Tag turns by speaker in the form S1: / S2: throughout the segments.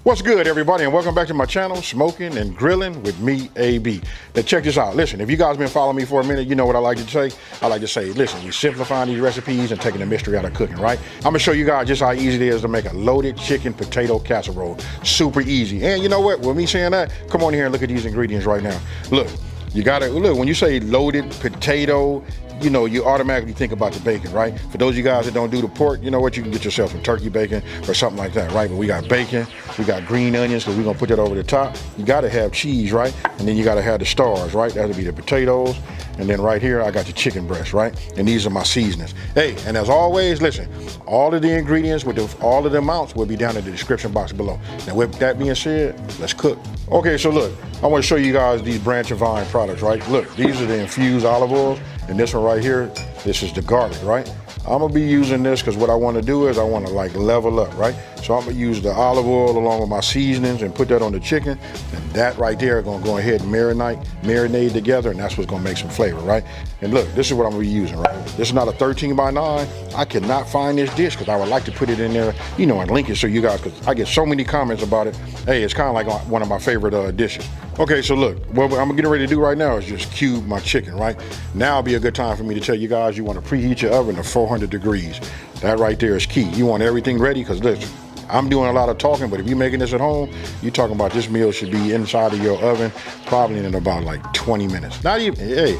S1: What's good, everybody, and welcome back to my channel, Smoking and Grilling with me, AB. Now check this out. Listen, if you guys been following me for a minute, you know what I like to say. I like to say, listen, we simplifying these recipes and taking the mystery out of cooking, right? I'm gonna show you guys just how easy it is to make a loaded chicken potato casserole. Super easy. And you know what, with me saying that, come on here and look at these ingredients right now. Look, you gotta, look, when you say loaded potato, you know, you automatically think about the bacon, right? For those of you guys that don't do the pork, you know what, you can get yourself some turkey bacon or something like that, right? But we got bacon, we got green onions, because we're gonna put that over the top. You gotta have cheese, right? And then you gotta have the stars, right? That'll be the potatoes. And then right here, I got the chicken breast, right? And these are my seasonings. Hey, and as always, listen, all of the ingredients with all of the amounts will be down in the description box below. Now with that being said, let's cook. Okay, so look, I wanna show you guys these Branch and Vine products, right? Look, these are the infused olive oils. And this one right here, this is the garlic, right? I'm gonna be using this because what I wanna do is I wanna like level up, right? So I'm gonna use the olive oil along with my seasonings and put that on the chicken. And that right there gonna go ahead and marinate together, and that's what's gonna make some flavor, right? And look, this is what I'm gonna be using, right? This is not a 13x9. I cannot find this dish because I would like to put it in there, you know, and link it so you guys, because I get so many comments about it. Hey, it's kind of like one of my favorite dishes. Okay, so look, what I'm getting ready to do right now is just cube my chicken, right? Now would be a good time for me to tell you guys you want to preheat your oven to 400 degrees. That right there is key. You want everything ready, because listen, I'm doing a lot of talking, but if you're making this at home, you're talking about this meal should be inside of your oven probably in about like 20 minutes. Not even, hey,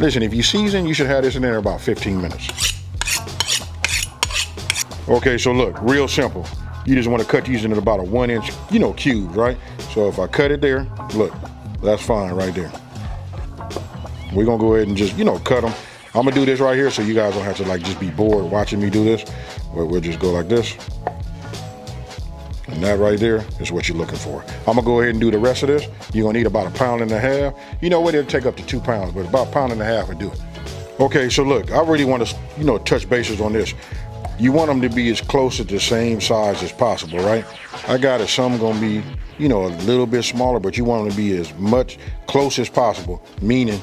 S1: listen, if you season, you should have this in there about 15 minutes. Okay, so look, real simple. You just want to cut these into about a 1-inch, you know, cubes, right? So if I cut it there, look, that's fine right there. We're gonna go ahead and just, you know, cut them. I'm gonna do this right here so you guys don't have to like just be bored watching me do this. We'll just go like this. And that right there is what you're looking for. I'm gonna go ahead and do the rest of this. You're gonna need about 1.5 pounds. You know what, it'll take up to 2 pounds, but about 1.5 pounds would do it. Okay, so look, I really want to, you know, touch bases on this. You want them to be as close to the same size as possible, right? I got it, some gonna be, you know, a little bit smaller, but you want them to be as much close as possible. Meaning,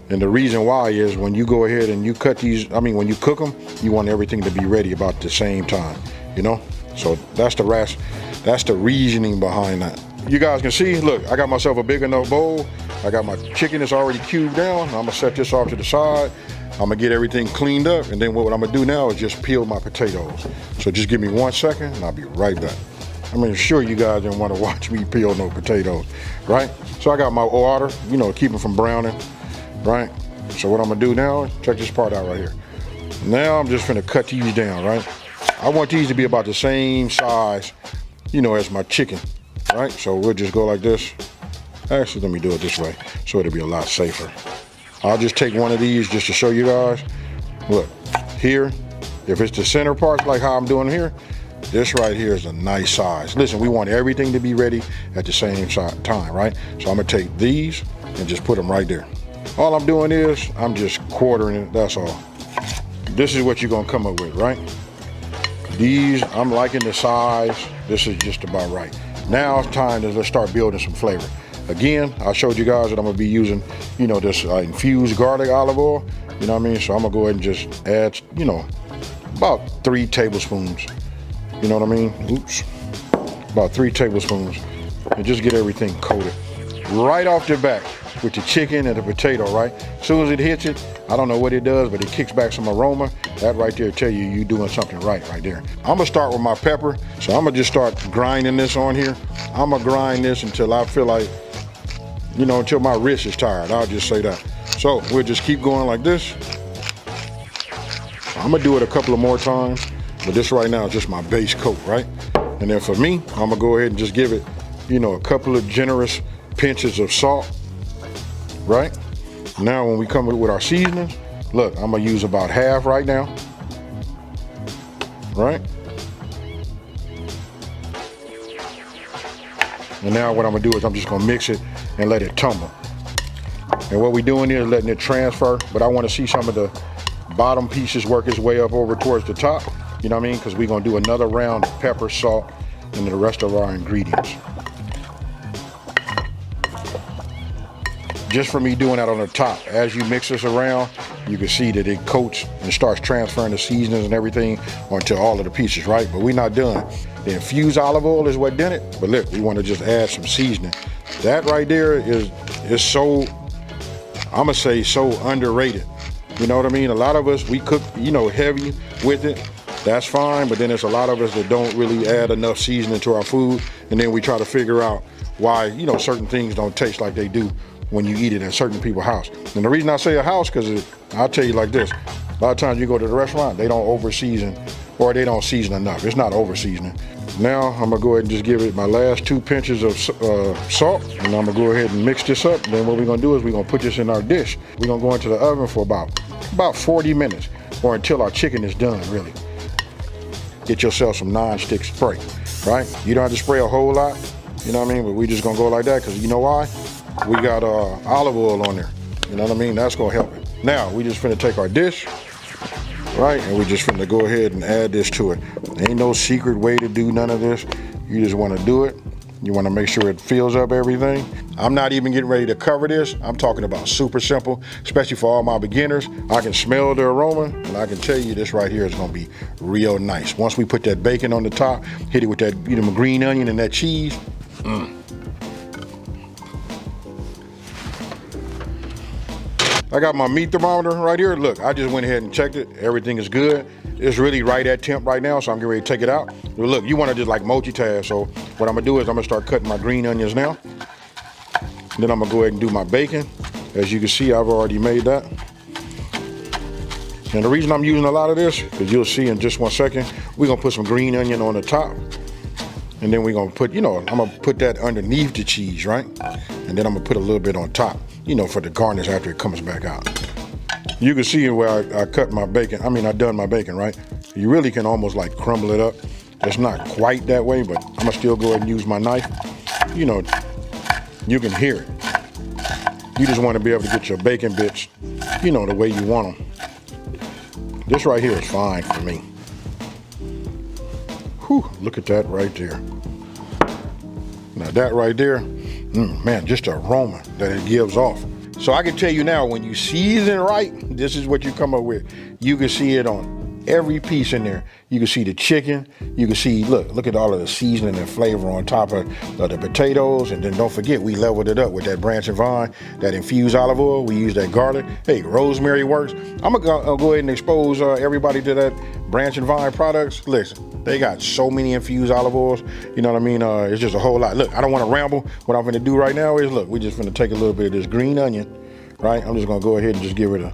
S1: and the reason why is when you go ahead and you cut these, I mean, when you cook them, you want everything to be ready about the same time, you know? So that's the reasoning behind that. You guys can see, look, I got myself a big enough bowl. I got my chicken that's already cubed down. I'm gonna set this off to the side. I'm gonna get everything cleaned up, and then what I'm gonna do now is just peel my potatoes. So just give me 1 second, and I'll be right back. I mean, sure you guys didn't want to watch me peel no potatoes, right? So I got my water, you know, to keep them from browning, right? So what I'm gonna do now, check this part out right here. Now I'm just gonna cut these down, right? I want these to be about the same size, you know, as my chicken, right? So we'll just go like this. Actually, let me do it this way, so it'll be a lot safer. I'll just take one of these just to show you guys. Look, here, if it's the center part, like how I'm doing here, this right here is a nice size. Listen, we want everything to be ready at the same time, right? So I'm gonna take these and just put them right there. All I'm doing is, I'm just quartering it, that's all. This is what you're gonna come up with, right? These, I'm liking the size. This is just about right. Now it's time to let's start building some flavor. Again, I showed you guys that I'm gonna be using, you know, this infused garlic olive oil, you know what I mean? So I'm gonna go ahead and just add, you know, about 3 tablespoons, you know what I mean? Oops, about 3 tablespoons, and just get everything coated. Right off the bat with the chicken and the potato, right? As soon as it hits it, I don't know what it does, but it kicks back some aroma. That right there tell you doing something right there. I'm gonna start with my pepper, so I'm gonna just start grinding this on here. I'm gonna grind this until I feel like, you know, until my wrist is tired. I'll just say that. So we'll just keep going like this. I'm gonna do it a couple of more times, but this right now is just my base coat, right? And then for me, I'm gonna go ahead and just give it, you know, a couple of generous pinches of salt, right? Now when we come with our seasonings, look, I'm gonna use about half right now, right? And now what I'm gonna do is I'm just gonna mix it and let it tumble. And what we're doing is letting it transfer, but I wanna see some of the bottom pieces work its way up over towards the top, you know what I mean? Because we're gonna do another round of pepper, salt, and the rest of our ingredients. Just for me doing that on the top. As you mix this around, you can see that it coats and starts transferring the seasonings and everything onto all of the pieces, right? But we're not done. The infused olive oil is what did it. But look, we want to just add some seasoning. That right there is so, I'm gonna say, so underrated. You know what I mean? A lot of us, we cook, you know, heavy with it. That's fine, but then there's a lot of us that don't really add enough seasoning to our food, and then we try to figure out why, you know, certain things don't taste like they do when you eat it at certain people's house. And the reason I say a house, because I'll tell you like this, a lot of times you go to the restaurant, they don't over season, or they don't season enough. It's not over seasoning. Now I'm gonna go ahead and just give it my last 2 pinches of salt, and I'm gonna go ahead and mix this up. Then what we're gonna do is we're gonna put this in our dish. We're gonna go into the oven for about 40 minutes, or until our chicken is done, really. Get yourself some non-stick spray, right? You don't have to spray a whole lot, you know what I mean? But we just gonna go like that, because you know why? We got olive oil on there, you know what I mean? That's gonna help it. Now, we just finna take our dish, right? And we just finna go ahead and add this to it. Ain't no secret way to do none of this. You just wanna do it. You wanna make sure it fills up everything. I'm not even getting ready to cover this. I'm talking about super simple, especially for all my beginners. I can smell the aroma, and I can tell you this right here is gonna be real nice. Once we put that bacon on the top, hit it with that, you know, green onion and that cheese. I got my meat thermometer right here. Look, I just went ahead and checked it. Everything is good. It's really right at temp right now, so I'm getting ready to take it out. But look, you want to just like multitask. So what I'm gonna do is I'm gonna start cutting my green onions now. Then I'm gonna go ahead and do my bacon. As you can see, I've already made that. And the reason I'm using a lot of this, because you'll see in just 1 second, we're gonna put some green onion on the top. And then we're gonna put, you know, I'm gonna put that underneath the cheese, right? And then I'm gonna put a little bit on top, you know, for the garnish after it comes back out. You can see where I cut my bacon. I mean, I done my bacon, right? You really can almost like crumble it up. It's not quite that way, but I'm gonna still go ahead and use my knife. You know, you can hear it. You just wanna be able to get your bacon bits, you know, the way you want them. This right here is fine for me. Whew, look at that right there. Now that right there, man, just the aroma that it gives off. So I can tell you now, when you season right, this is what you come up with. You can see it on every piece in there. You can see the chicken. You can see, look at all of the seasoning and flavor on top of the potatoes. And then don't forget, we leveled it up with that branch and vine, that infused olive oil. We use that garlic. Hey, rosemary works. I'm gonna go ahead and expose everybody to that branch and vine products. Listen, they got so many infused olive oils. You know what I mean? It's just a whole lot. Look, I don't want to ramble. What I'm gonna do right now is, look, we're just gonna take a little bit of this green onion, right? I'm just gonna go ahead and just give it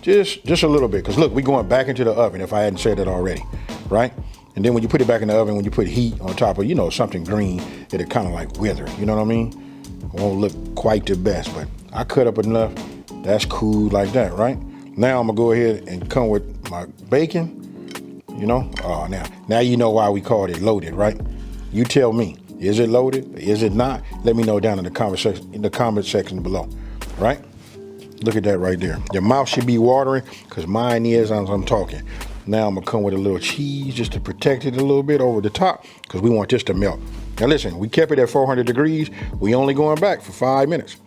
S1: just a little bit, because look, we're going back into the oven, if I hadn't said that already, right? And then when you put it back in the oven, when you put heat on top of, you know, something green, it'll kind of like wither, you know what I mean? It won't look quite the best, but I cut up enough. That's cool like that, right? Now I'm gonna go ahead and come with my bacon, you know? Oh, now you know why we called it loaded, right? You tell me, is it loaded? Is it not? Let me know down in the comment section below, right? Look at that right there. Your mouth should be watering, because mine is as I'm talking. Now I'm gonna come with a little cheese just to protect it a little bit over the top, because we want this to melt. Now listen, we kept it at 400 degrees. We only going back for 5 minutes.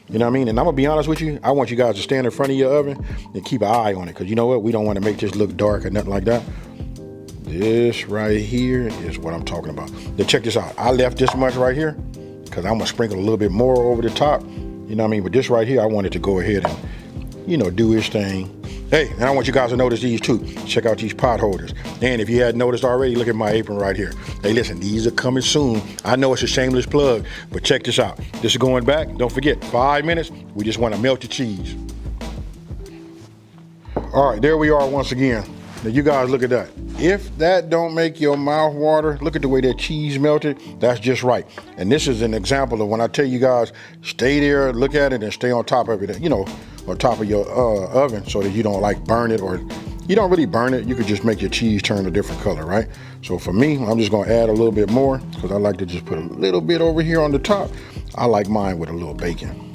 S1: You know what I mean? And I'm gonna be honest with you, I want you guys to stand in front of your oven and keep an eye on it, because you know what? We don't want to make this look dark or nothing like that. This right here is what I'm talking about. Now check this out. I left this much right here, because I'm gonna sprinkle a little bit more over the top. You know what I mean? But this right here, I wanted to go ahead and, you know, do his thing. Hey, and I want you guys to notice these too. Check out these pot holders. And if you hadn't noticed already, look at my apron right here. Hey, listen, these are coming soon. I know it's a shameless plug, but check this out. This is going back. Don't forget, 5 minutes. We just want to melt the cheese. All right, there we are once again. Now you guys look at that. If that don't make your mouth water, look at the way that cheese melted. That's just right. And this is an example of when I tell you guys, stay there, look at it, and stay on top of it, you know, on top of your oven, so that you don't like burn it, or you don't really burn it. You could just make your cheese turn a different color, right? So for me, I'm just gonna add a little bit more, because I like to just put a little bit over here on the top. I like mine with a little bacon.